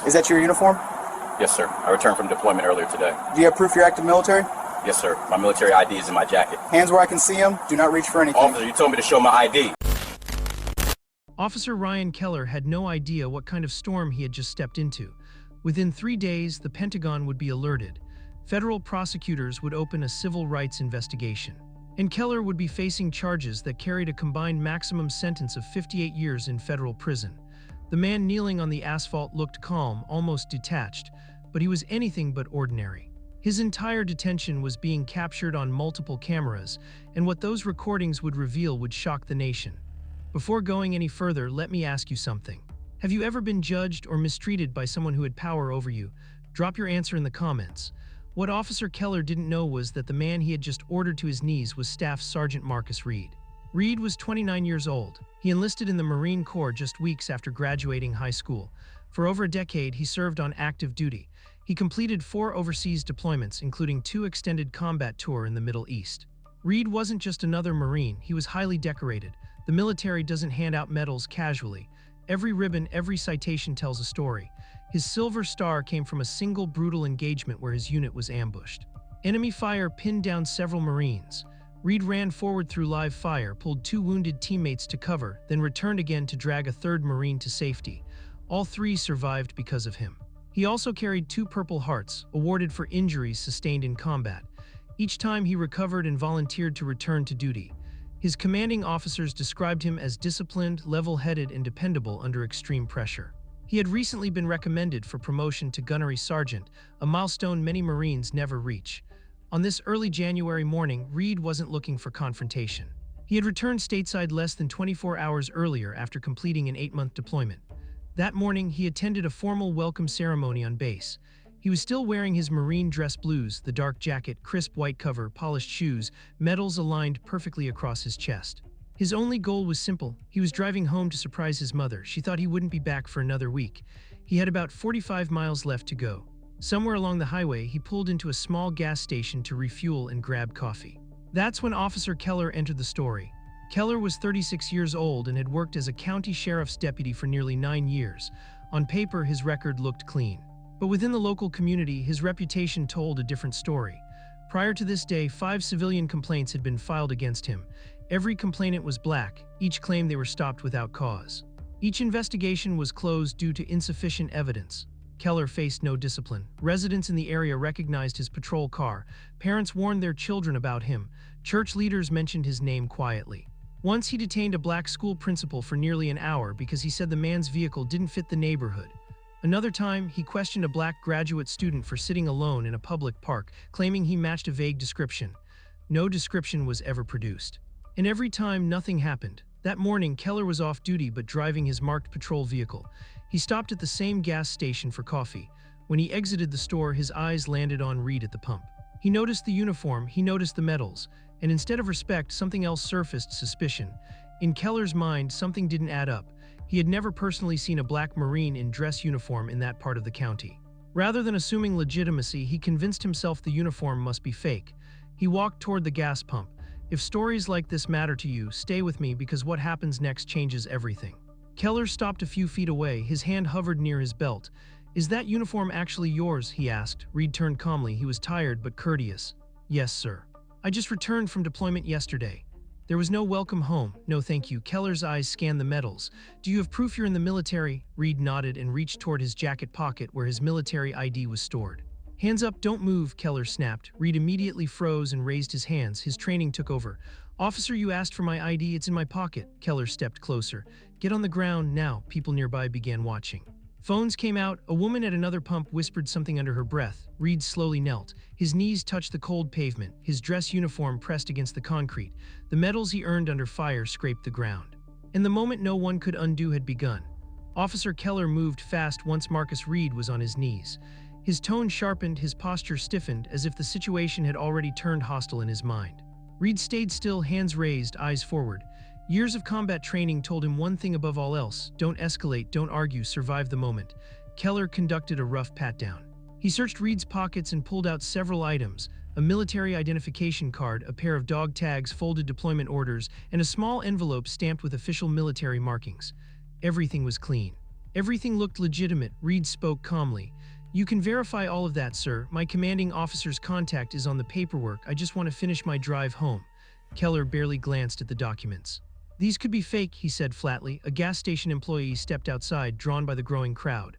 Is that your uniform? Yes, sir. I returned from deployment earlier today. Do you have proof you're active military? Yes, sir. My military ID is in my jacket. Hands where I can see them. Do not reach for anything. Officer, you told me to show my ID. Officer Ryan Keller had no idea what kind of storm he had just stepped into. Within 3 days, the Pentagon would be alerted. Federal prosecutors would open a civil rights investigation. And Keller would be facing charges that carried a combined maximum sentence of 58 years in federal prison. The man kneeling on the asphalt looked calm, almost detached, but he was anything but ordinary. His entire detention was being captured on multiple cameras, and what those recordings would reveal would shock the nation. Before going any further, let me ask you something. Have you ever been judged or mistreated by someone who had power over you? Drop your answer in the comments. What Officer Keller didn't know was that the man he had just ordered to his knees was Staff Sergeant Marcus Reed. Reed was 29 years old. He enlisted in the Marine Corps just weeks after graduating high school. For over a decade, he served on active duty. He completed 4 overseas deployments, including 2 extended combat tours in the Middle East. Reed wasn't just another Marine, he was highly decorated. The military doesn't hand out medals casually. Every ribbon, every citation tells a story. His Silver Star came from a single brutal engagement where his unit was ambushed. Enemy fire pinned down several Marines. Reed ran forward through live fire, pulled 2 wounded teammates to cover, then returned again to drag a 3rd Marine to safety. All 3 survived because of him. He also carried 2 Purple Hearts, awarded for injuries sustained in combat. Each time he recovered and volunteered to return to duty. His commanding officers described him as disciplined, level-headed, and dependable under extreme pressure. He had recently been recommended for promotion to Gunnery Sergeant, a milestone many Marines never reach. On this early January morning, Reed wasn't looking for confrontation. He had returned stateside less than 24 hours earlier after completing an 8-month deployment. That morning, he attended a formal welcome ceremony on base. He was still wearing his Marine dress blues, the dark jacket, crisp white cover, polished shoes, medals aligned perfectly across his chest. His only goal was simple. He was driving home to surprise his mother. She thought he wouldn't be back for another week. He had about 45 miles left to go. Somewhere along the highway, he pulled into a small gas station to refuel and grab coffee. That's when Officer Keller entered the story. Keller was 36 years old and had worked as a county sheriff's deputy for nearly 9 years. On paper, his record looked clean. But within the local community, his reputation told a different story. Prior to this day, 5 civilian complaints had been filed against him. Every complainant was black. Each claimed they were stopped without cause. Each investigation was closed due to insufficient evidence. Keller faced no discipline. Residents in the area recognized his patrol car. Parents warned their children about him. Church leaders mentioned his name quietly. Once he detained a black school principal for nearly an hour because he said the man's vehicle didn't fit the neighborhood. Another time, he questioned a black graduate student for sitting alone in a public park, claiming he matched a vague description. No description was ever produced. And every time, nothing happened. That morning, Keller was off duty but driving his marked patrol vehicle. He stopped at the same gas station for coffee. When he exited the store, his eyes landed on Reed at the pump. He noticed the uniform, he noticed the medals, and instead of respect, something else surfaced: suspicion. In Keller's mind, something didn't add up. He had never personally seen a black Marine in dress uniform in that part of the county. Rather than assuming legitimacy, he convinced himself the uniform must be fake. He walked toward the gas pump. If stories like this matter to you, stay with me because what happens next changes everything. Keller stopped a few feet away, his hand hovered near his belt. "Is that uniform actually yours?" he asked. Reed turned calmly. He was tired but courteous. "Yes, sir. I just returned from deployment yesterday." There was no welcome home. "No thank you." Keller's eyes scanned the medals. "Do you have proof you're in the military?" Reed nodded and reached toward his jacket pocket where his military ID was stored. "Hands up, don't move," Keller snapped. Reed immediately froze and raised his hands. His training took over. "Officer, you asked for my ID. It's in my pocket." Keller stepped closer. "Get on the ground now." People nearby began watching. Phones came out. A woman at another pump whispered something under her breath. Reed slowly knelt. His knees touched the cold pavement. His dress uniform pressed against the concrete. The medals he earned under fire scraped the ground. And the moment no one could undo had begun. Officer Keller moved fast once Marcus Reed was on his knees. His tone sharpened, his posture stiffened, as if the situation had already turned hostile in his mind. Reed stayed still, hands raised, eyes forward. Years of combat training told him one thing above all else: don't escalate, don't argue, survive the moment. Keller conducted a rough pat-down. He searched Reed's pockets and pulled out several items: a military identification card, a pair of dog tags, folded deployment orders, and a small envelope stamped with official military markings. Everything was clean. Everything looked legitimate, Reed spoke calmly. You can verify all of that, sir. My commanding officer's contact is on the paperwork. I just want to finish my drive home. Keller barely glanced at the documents. These could be fake, he said flatly. A gas station employee stepped outside, drawn by the growing crowd.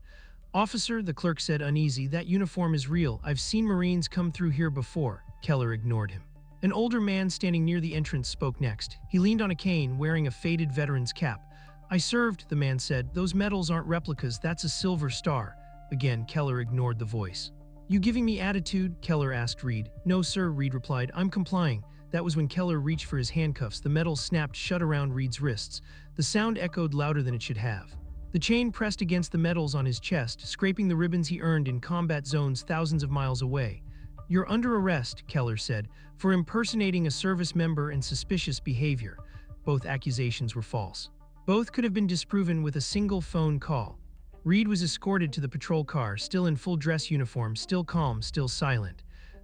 Officer, the clerk said uneasy, that uniform is real. I've seen Marines come through here before. Keller ignored him. An older man standing near the entrance spoke next. He leaned on a cane, wearing a faded veteran's cap. I served, the man said. Those medals aren't replicas, that's a silver star. Again, Keller ignored the voice. You giving me attitude? Keller asked Reed. No, sir, Reed replied. I'm complying. That was when Keller reached for his handcuffs. The metal snapped shut around Reed's wrists. The sound echoed louder than it should have. The chain pressed against the metals on his chest, scraping the ribbons he earned in combat zones thousands of miles away. You're under arrest, Keller said, for impersonating a service member and suspicious behavior. Both accusations were false. Both could have been disproven with a single phone call. Reed was escorted to the patrol car, still in full dress uniform, still calm, still silent.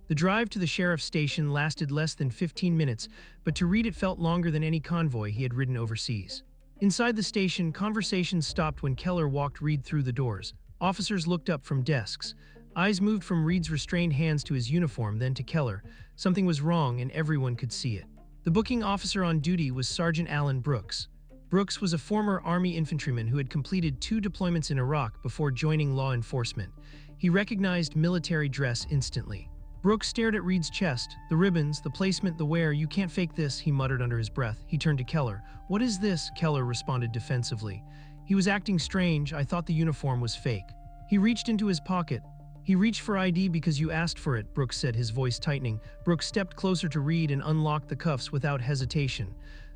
The drive to the sheriff's station lasted less than 15 minutes, but to Reed it felt longer than any convoy he had ridden overseas. Inside the station, conversations stopped when Keller walked Reed through the doors. Officers looked up from desks. Eyes moved from Reed's restrained hands to his uniform, then to Keller. Something was wrong, and everyone could see it. The booking officer on duty was Sergeant Alan Brooks. Brooks was a former Army infantryman who had completed 2 deployments in Iraq before joining law enforcement. He recognized military dress instantly. Brooks stared at Reed's chest. The ribbons, the placement, the wear. You can't fake this, he muttered under his breath. He turned to Keller. What is this? Keller responded defensively. He was acting strange. I thought the uniform was fake. He reached into his pocket. He reached for ID because you asked for it, Brooks said, his voice tightening. Brooks stepped closer to Reed and unlocked the cuffs without hesitation.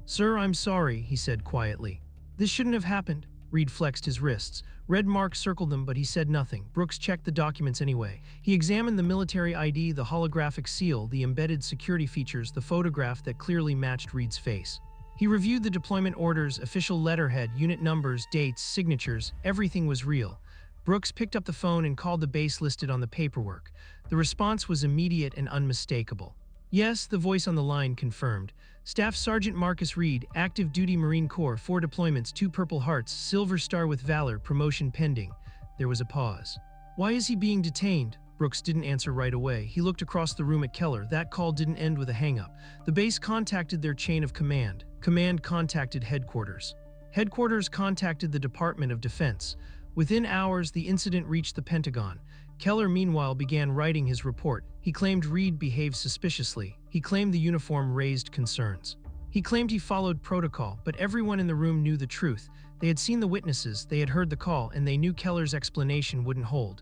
Sir, I'm sorry, he said quietly. This shouldn't have happened. Reed flexed his wrists. Red marks circled them, but he said nothing. Brooks checked the documents anyway. He examined the military ID, the holographic seal, the embedded security features, the photograph that clearly matched Reed's face. He reviewed the deployment orders, official letterhead, unit numbers, dates, signatures. Everything was real. Brooks picked up the phone and called the base listed on the paperwork. The response was immediate and unmistakable. Yes, the voice on the line confirmed. Staff Sergeant Marcus Reed, active duty Marine Corps, 4 deployments, 2 Purple Hearts, Silver Star with Valor, promotion pending. There was a pause. Why is he being detained? Brooks didn't answer right away. He looked across the room at Keller. That call didn't end with a hang-up. The base contacted their chain of command. Command contacted headquarters. Headquarters contacted the Department of Defense. Within hours, the incident reached the Pentagon. Keller, meanwhile, began writing his report. He claimed Reed behaved suspiciously. He claimed the uniform raised concerns. He claimed he followed protocol, but everyone in the room knew the truth. They had seen the witnesses, they had heard the call, and they knew Keller's explanation wouldn't hold.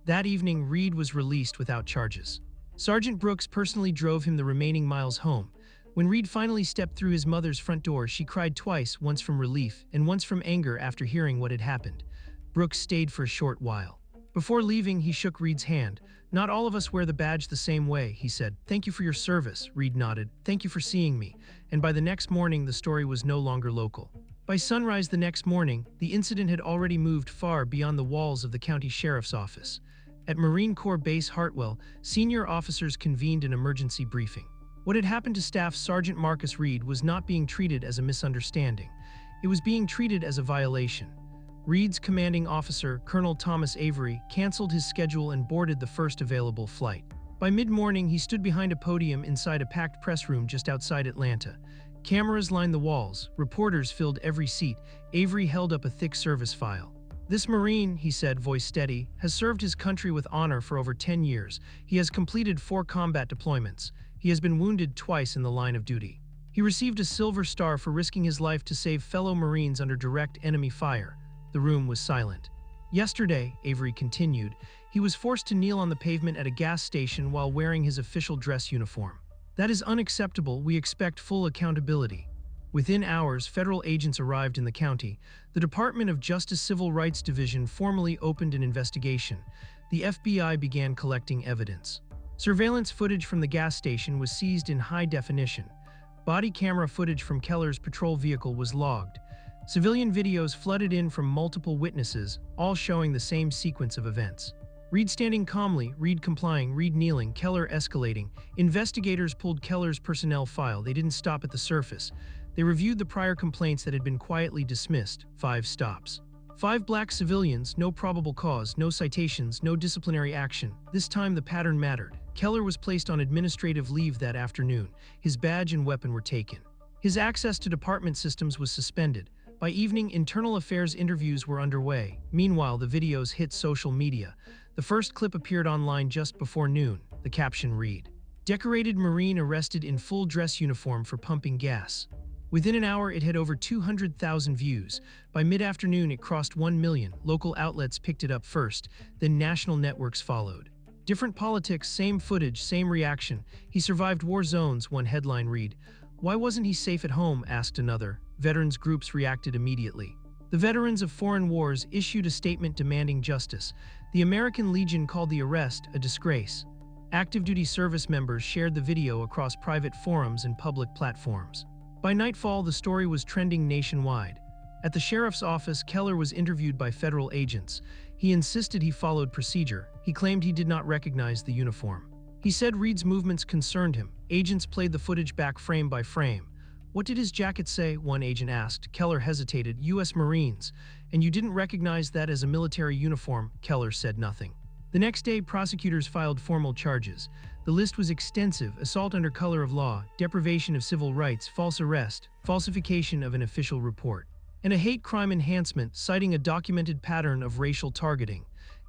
That evening, Reed was released without charges. Sergeant Brooks personally drove him the remaining miles home. When Reed finally stepped through his mother's front door, she cried twice, once from relief and once from anger after hearing what had happened. Brooks stayed for a short while. Before leaving, he shook Reed's hand. Not all of us wear the badge the same way, he said. Thank you for your service, Reed nodded. Thank you for seeing me. And by the next morning, the story was no longer local. By sunrise the next morning, the incident had already moved far beyond the walls of the county sheriff's office. At Marine Corps Base Hartwell, senior officers convened an emergency briefing. What had happened to Staff Sergeant Marcus Reed was not being treated as a misunderstanding. It was being treated as a violation. Reed's commanding officer, Colonel Thomas Avery, canceled his schedule and boarded the first available flight. By mid-morning, he stood behind a podium inside a packed press room just outside Atlanta. Cameras lined the walls. Reporters filled every seat. Avery held up a thick service file. This Marine, he said, voice steady, has served his country with honor for over 10 years. He has completed 4 combat deployments. He has been wounded twice in the line of duty. He received a Silver Star for risking his life to save fellow Marines under direct enemy fire. The room was silent. Yesterday, Avery continued, he was forced to kneel on the pavement at a gas station while wearing his official dress uniform. That is unacceptable. We expect full accountability. Within hours, federal agents arrived in the county. The Department of Justice Civil Rights Division formally opened an investigation. The FBI began collecting evidence. Surveillance footage from the gas station was seized in high definition. Body camera footage from Keller's patrol vehicle was logged. Civilian videos flooded in from multiple witnesses, all showing the same sequence of events. Reed standing calmly, Reed complying, Reed kneeling, Keller escalating. Investigators pulled Keller's personnel file. They didn't stop at the surface. They reviewed the prior complaints that had been quietly dismissed, 5 stops. 5 black civilians, no probable cause, no citations, no disciplinary action. This time the pattern mattered. Keller was placed on administrative leave that afternoon. His badge and weapon were taken. His access to department systems was suspended. By evening, internal affairs interviews were underway. Meanwhile, the videos hit social media. The first clip appeared online just before noon. The caption read, "Decorated Marine arrested in full dress uniform for pumping gas." Within an hour, it had over 200,000 views. By mid-afternoon, it crossed 1 million. Local outlets picked it up first, then national networks followed. Different politics, same footage, same reaction. "He survived war zones," one headline read. "Why wasn't he safe at home?" asked another. Veterans groups reacted immediately. The veterans of foreign wars issued a statement demanding justice. The American Legion called the arrest a disgrace. Active duty service members shared the video across private forums and public platforms. By nightfall, the story was trending nationwide. At the sheriff's office, Keller was interviewed by federal agents. He insisted he followed procedure. He claimed he did not recognize the uniform. He said Reed's movements concerned him. Agents played the footage back frame by frame. "What did his jacket say?" one agent asked. Keller hesitated. "U.S. Marines. And you didn't recognize that as a military uniform?" Keller said nothing. The next day, prosecutors filed formal charges. The list was extensive: assault under color of law, deprivation of civil rights, false arrest, falsification of an official report, and a hate crime enhancement, citing a documented pattern of racial targeting.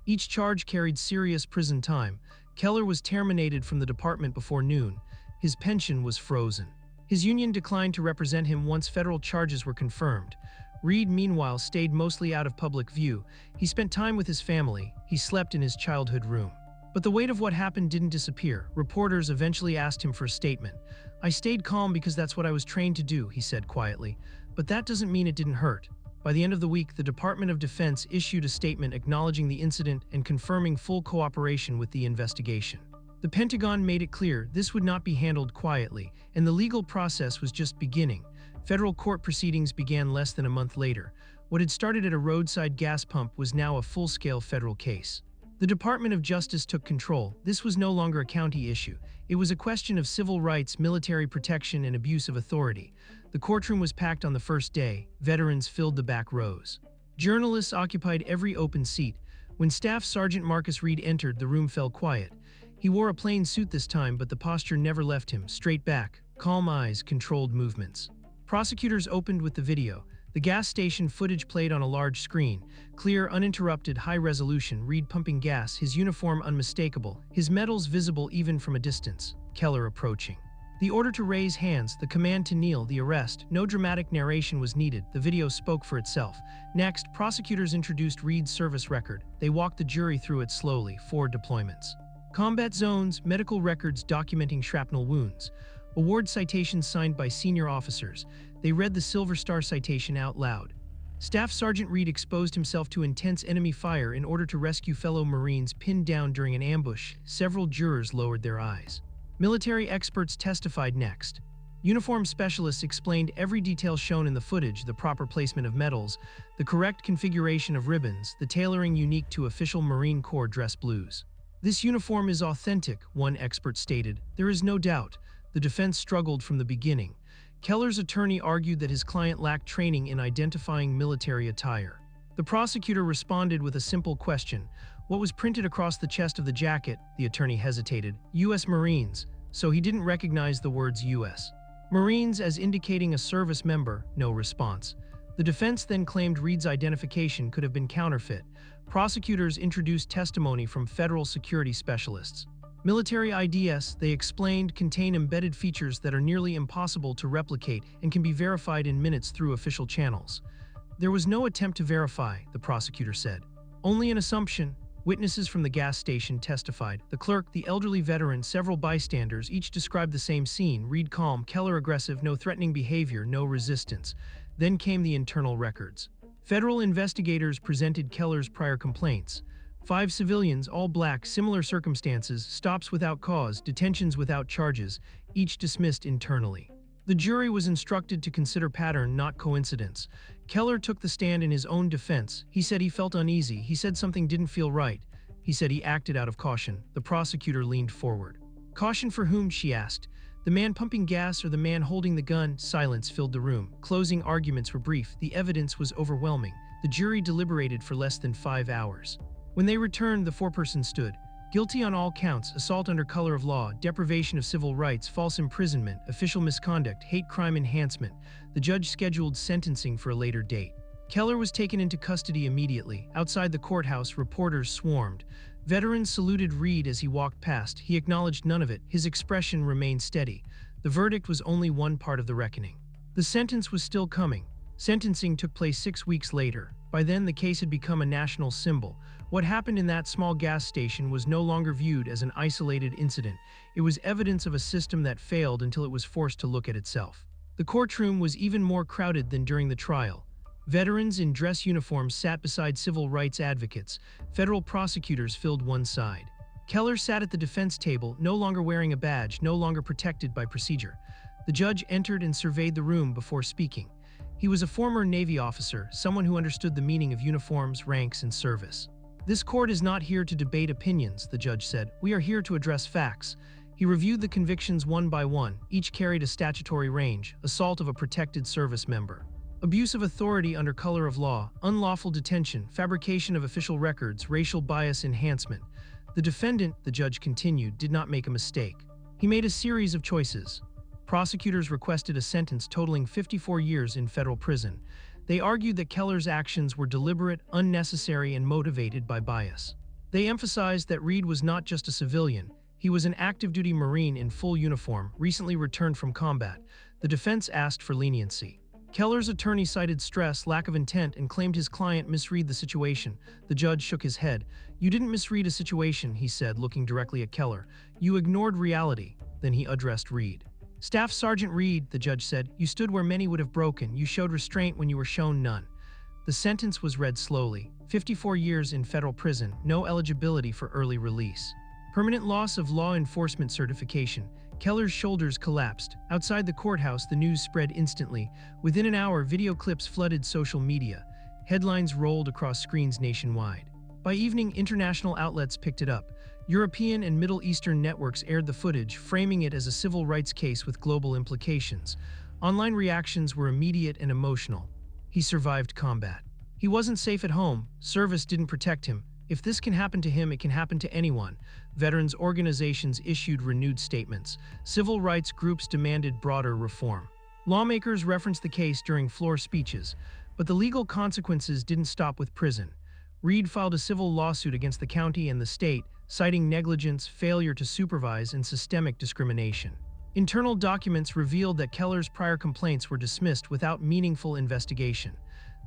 Each charge carried serious prison time. Keller was terminated from the department before noon. His pension was frozen. His union declined to represent him once federal charges were confirmed. Reed, meanwhile, stayed mostly out of public view. He spent time with his family. He slept in his childhood room. But the weight of what happened didn't disappear. Reporters eventually asked him for a statement. "I stayed calm because that's what I was trained to do," he said quietly. "But that doesn't mean it didn't hurt." By the end of the week, the Department of Defense issued a statement acknowledging the incident and confirming full cooperation with the investigation. The Pentagon made it clear this would not be handled quietly, and the legal process was just beginning. Federal court proceedings began less than a month later. What had started at a roadside gas pump was now a full-scale federal case. The Department of Justice took control. This was no longer a county issue. It was a question of civil rights, military protection, and abuse of authority. The courtroom was packed on the first day. Veterans filled the back rows. Journalists occupied every open seat. When Staff Sergeant Marcus Reed entered, the room fell quiet. He wore a plain suit this time, but the posture never left him. Straight back, calm eyes, controlled movements. Prosecutors opened with the video. The gas station footage played on a large screen. Clear, uninterrupted, high resolution. Reed pumping gas, his uniform unmistakable, his medals visible even from a distance. Keller approaching. The order to raise hands, the command to kneel, the arrest. No dramatic narration was needed. The video spoke for itself. Next, prosecutors introduced Reed's service record. They walked the jury through it slowly. 4 deployments. Combat zones, medical records documenting shrapnel wounds. Award citations signed by senior officers. They read the Silver Star citation out loud. Staff Sergeant Reed exposed himself to intense enemy fire in order to rescue fellow Marines pinned down during an ambush. Several jurors lowered their eyes. Military experts testified next. Uniform specialists explained every detail shown in the footage: the proper placement of medals, the correct configuration of ribbons, the tailoring unique to official Marine Corps dress blues. "This uniform is authentic," one expert stated. "There is no doubt." The defense struggled from the beginning. Keller's attorney argued that his client lacked training in identifying military attire. The prosecutor responded with a simple question. "What was printed across the chest of the jacket?" The attorney hesitated. "U.S. Marines." So he didn't recognize the words U.S. Marines as indicating a service member. No response. The defense then claimed Reed's identification could have been counterfeit. Prosecutors introduced testimony from federal security specialists. Military IDs, they explained, contain embedded features that are nearly impossible to replicate and can be verified in minutes through official channels. "There was no attempt to verify," the prosecutor said. "Only an assumption." Witnesses from the gas station testified. The clerk, the elderly veteran, several bystanders, each described the same scene. Reed calm, Keller aggressive, no threatening behavior, no resistance. Then came the internal records. Federal investigators presented Keller's prior complaints. 5 civilians, all black, similar circumstances, stops without cause, detentions without charges, each dismissed internally. The jury was instructed to consider pattern, not coincidence. Keller took the stand in his own defense. He said he felt uneasy. He said something didn't feel right. He said he acted out of caution. The prosecutor leaned forward. "Caution for whom?" she asked. "The man pumping gas or the man holding the gun?" Silence filled the room. Closing arguments were brief. The evidence was overwhelming. The jury deliberated for less than 5 hours. When they returned, the foreperson stood guilty on all counts: assault under color of law, deprivation of civil rights, false imprisonment, official misconduct, hate crime enhancement. The judge scheduled sentencing for a later date. Keller was taken into custody immediately. Outside the courthouse, reporters swarmed. Veterans saluted Reed as he walked past. He acknowledged none of it. His expression remained steady. The verdict was only one part of the reckoning. The sentence was still coming. Sentencing took place 6 weeks later. By then, the case had become a national symbol. What happened in that small gas station was no longer viewed as an isolated incident. It was evidence of a system that failed until it was forced to look at itself. The courtroom was even more crowded than during the trial. Veterans in dress uniforms sat beside civil rights advocates. Federal prosecutors filled one side. Keller sat at the defense table, no longer wearing a badge, no longer protected by procedure. The judge entered and surveyed the room before speaking. He was a former Navy officer, someone who understood the meaning of uniforms, ranks, and service. "This court is not here to debate opinions," the judge said. "We are here to address facts." He reviewed the convictions one by one. Each carried a statutory range: assault of a protected service member, abuse of authority under color of law, unlawful detention, fabrication of official records, racial bias enhancement. The defendant, the judge continued, did not make a mistake. He made a series of choices. Prosecutors requested a sentence totaling 54 years in federal prison. They argued that Keller's actions were deliberate, unnecessary, and motivated by bias. They emphasized that Reed was not just a civilian. He was an active-duty Marine in full uniform, recently returned from combat. The defense asked for leniency. Keller's attorney cited stress, lack of intent, and claimed his client misread the situation. The judge shook his head. "You didn't misread a situation," he said, looking directly at Keller. "You ignored reality." Then he addressed Reed. "Staff Sergeant Reed," the judge said, "you stood where many would have broken. You showed restraint when you were shown none." The sentence was read slowly. 54 years in federal prison, no eligibility for early release. Permanent loss of law enforcement certification. Keller's shoulders collapsed. Outside the courthouse, the news spread instantly. Within an hour, video clips flooded social media. Headlines rolled across screens nationwide. By evening, international outlets picked it up. European and Middle Eastern networks aired the footage, framing it as a civil rights case with global implications. Online reactions were immediate and emotional. He survived combat. He wasn't safe at home. Service didn't protect him. If this can happen to him, it can happen to anyone. Veterans organizations issued renewed statements. Civil rights groups demanded broader reform. Lawmakers referenced the case during floor speeches, but the legal consequences didn't stop with prison. Reed filed a civil lawsuit against the county and the state, citing negligence, failure to supervise, and systemic discrimination. Internal documents revealed that Keller's prior complaints were dismissed without meaningful investigation.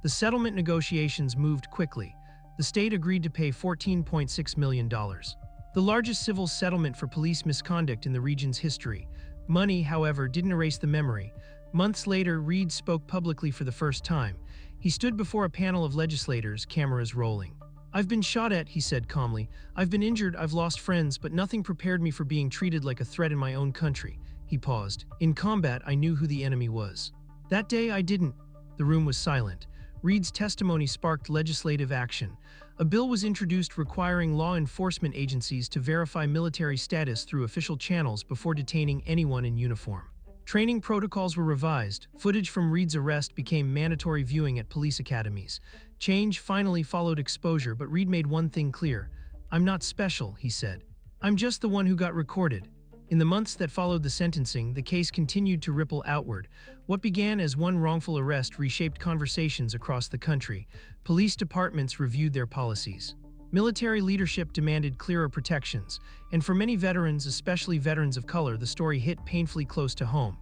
The settlement negotiations moved quickly. The state agreed to pay $14.6 million, the largest civil settlement for police misconduct in the region's history. Money, however, didn't erase the memory. Months later, Reed spoke publicly for the first time. He stood before a panel of legislators, cameras rolling. "I've been shot at," he said calmly. "I've been injured, I've lost friends, but nothing prepared me for being treated like a threat in my own country." He paused. "In combat, I knew who the enemy was. That day, I didn't." The room was silent. Reed's testimony sparked legislative action. A bill was introduced requiring law enforcement agencies to verify military status through official channels before detaining anyone in uniform. Training protocols were revised. Footage from Reed's arrest became mandatory viewing at police academies. Change finally followed exposure, but Reed made one thing clear. "I'm not special," he said. "I'm just the one who got recorded." In the months that followed the sentencing, the case continued to ripple outward. What began as one wrongful arrest reshaped conversations across the country. Police departments reviewed their policies. Military leadership demanded clearer protections, and for many veterans, especially veterans of color, the story hit painfully close to home.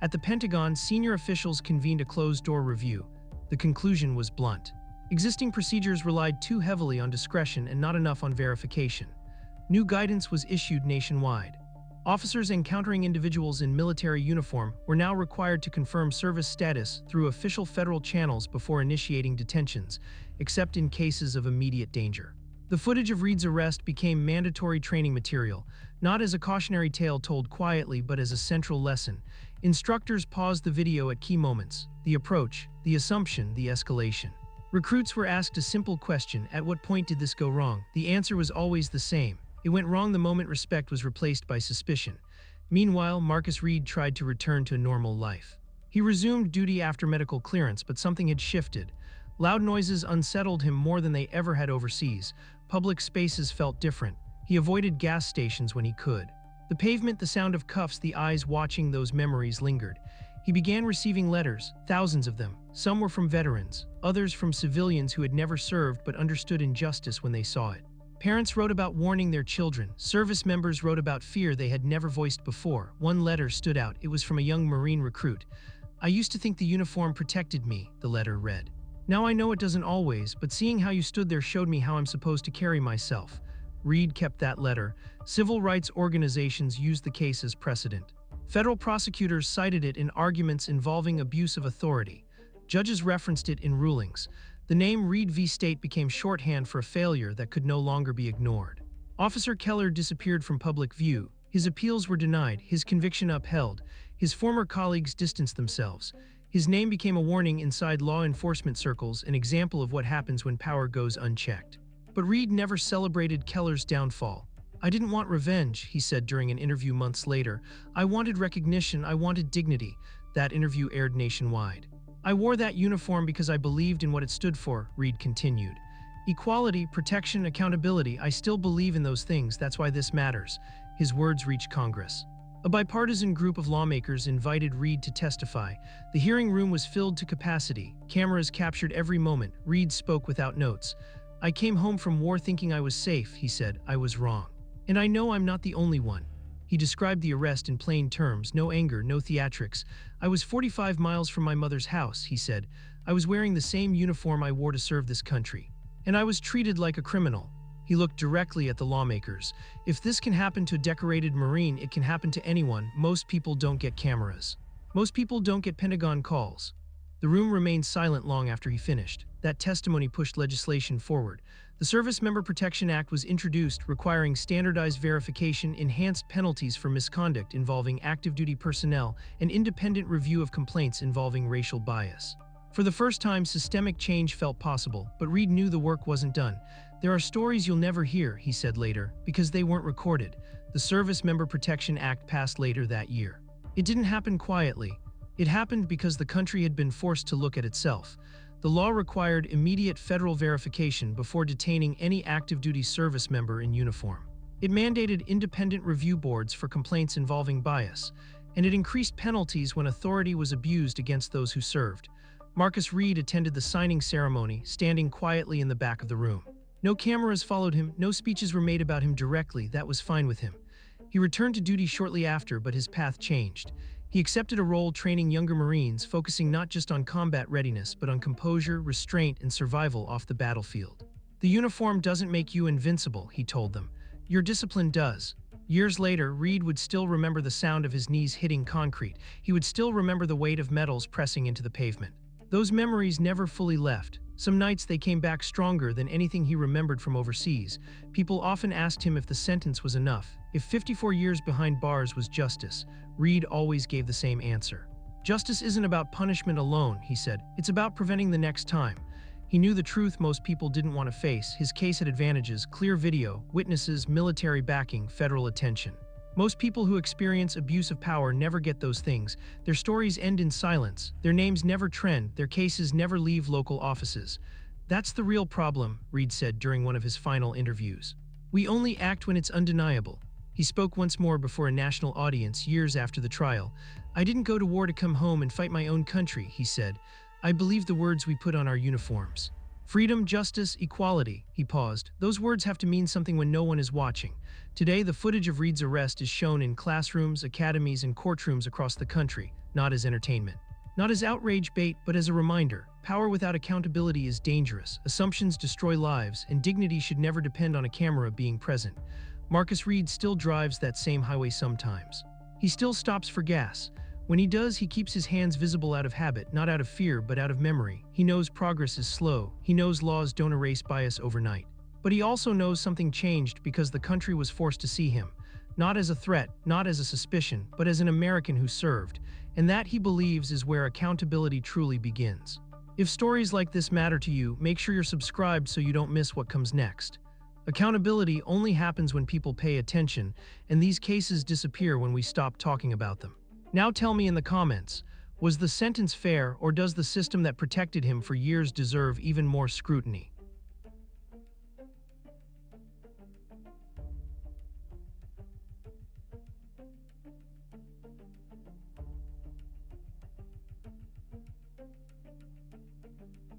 At the Pentagon, senior officials convened a closed-door review. The conclusion was blunt. Existing procedures relied too heavily on discretion and not enough on verification. New guidance was issued nationwide. Officers encountering individuals in military uniform were now required to confirm service status through official federal channels before initiating detentions, except in cases of immediate danger. The footage of Reed's arrest became mandatory training material, not as a cautionary tale told quietly, but as a central lesson. Instructors paused the video at key moments: the approach, the assumption, the escalation. Recruits were asked a simple question: at what point did this go wrong? The answer was always the same. It went wrong the moment respect was replaced by suspicion. Meanwhile, Marcus Reed tried to return to a normal life. He resumed duty after medical clearance, but something had shifted. Loud noises unsettled him more than they ever had overseas. Public spaces felt different. He avoided gas stations when he could. The pavement, the sound of cuffs, the eyes watching, those memories lingered. He began receiving letters, thousands of them. Some were from veterans, others from civilians who had never served but understood injustice when they saw it. Parents wrote about warning their children. Service members wrote about fear they had never voiced before. One letter stood out. It was from a young Marine recruit. "I used to think the uniform protected me," the letter read. "Now I know it doesn't always, but seeing how you stood there showed me how I'm supposed to carry myself." Reed kept that letter. Civil rights organizations used the case as precedent. Federal prosecutors cited it in arguments involving abuse of authority. Judges referenced it in rulings. The name Reed v. State became shorthand for a failure that could no longer be ignored. Officer Keller disappeared from public view. His appeals were denied, his conviction upheld. His former colleagues distanced themselves. His name became a warning inside law enforcement circles, an example of what happens when power goes unchecked. But Reed never celebrated Keller's downfall. "I didn't want revenge," he said during an interview months later. "I wanted recognition, I wanted dignity." That interview aired nationwide. "I wore that uniform because I believed in what it stood for," Reed continued. "Equality, protection, accountability, I still believe in those things, that's why this matters." His words reached Congress. A bipartisan group of lawmakers invited Reed to testify. The hearing room was filled to capacity. Cameras captured every moment. Reed spoke without notes. "I came home from war thinking I was safe," he said. "I was wrong. And I know I'm not the only one." He described the arrest in plain terms, no anger, no theatrics. "I was 45 miles from my mother's house," he said. "I was wearing the same uniform I wore to serve this country. And I was treated like a criminal." He looked directly at the lawmakers. "If this can happen to a decorated Marine, it can happen to anyone. Most people don't get cameras. Most people don't get Pentagon calls." The room remained silent long after he finished. That testimony pushed legislation forward. The Service Member Protection Act was introduced, requiring standardized verification, enhanced penalties for misconduct involving active duty personnel, and independent review of complaints involving racial bias. For the first time, systemic change felt possible, but Reed knew the work wasn't done. "There are stories you'll never hear," he said later, because they weren't recorded. The Service Member Protection Act passed later that year. It didn't happen quietly. It happened because the country had been forced to look at itself. The law required immediate federal verification before detaining any active duty service member in uniform. It mandated independent review boards for complaints involving bias, and it increased penalties when authority was abused against those who served. Marcus Reed attended the signing ceremony, standing quietly in the back of the room. No cameras followed him, no speeches were made about him directly. That was fine with him. He returned to duty shortly after, but his path changed. He accepted a role training younger Marines, focusing not just on combat readiness, but on composure, restraint, and survival off the battlefield. "The uniform doesn't make you invincible," he told them. "Your discipline does." Years later, Reed would still remember the sound of his knees hitting concrete. He would still remember the weight of metals pressing into the pavement. Those memories never fully left. Some nights they came back stronger than anything he remembered from overseas. People often asked him if the sentence was enough, if 54 years behind bars was justice. Reed always gave the same answer. "Justice isn't about punishment alone," he said. "It's about preventing the next time." He knew the truth most people didn't want to face. His case had advantages: clear video, witnesses, military backing, federal attention. Most people who experience abuse of power never get those things. Their stories end in silence. Their names never trend. Their cases never leave local offices. "That's the real problem," Reed said during one of his final interviews. "We only act when it's undeniable." He spoke once more before a national audience years after the trial. "I didn't go to war to come home and fight my own country," he said. "I believe the words we put on our uniforms. Freedom, justice, equality." He paused. "Those words have to mean something when no one is watching." Today, the footage of Reed's arrest is shown in classrooms, academies, and courtrooms across the country, not as entertainment. Not as outrage bait, but as a reminder. Power without accountability is dangerous. Assumptions destroy lives, and dignity should never depend on a camera being present. Marcus Reed still drives that same highway sometimes. He still stops for gas. When he does, he keeps his hands visible out of habit, not out of fear, but out of memory. He knows progress is slow. He knows laws don't erase bias overnight. But he also knows something changed because the country was forced to see him, not as a threat, not as a suspicion, but as an American who served. And that, he believes, is where accountability truly begins. If stories like this matter to you, make sure you're subscribed so you don't miss what comes next. Accountability only happens when people pay attention, and these cases disappear when we stop talking about them. Now tell me in the comments, Was the sentence fair, or does the system that protected him for years deserve even more scrutiny?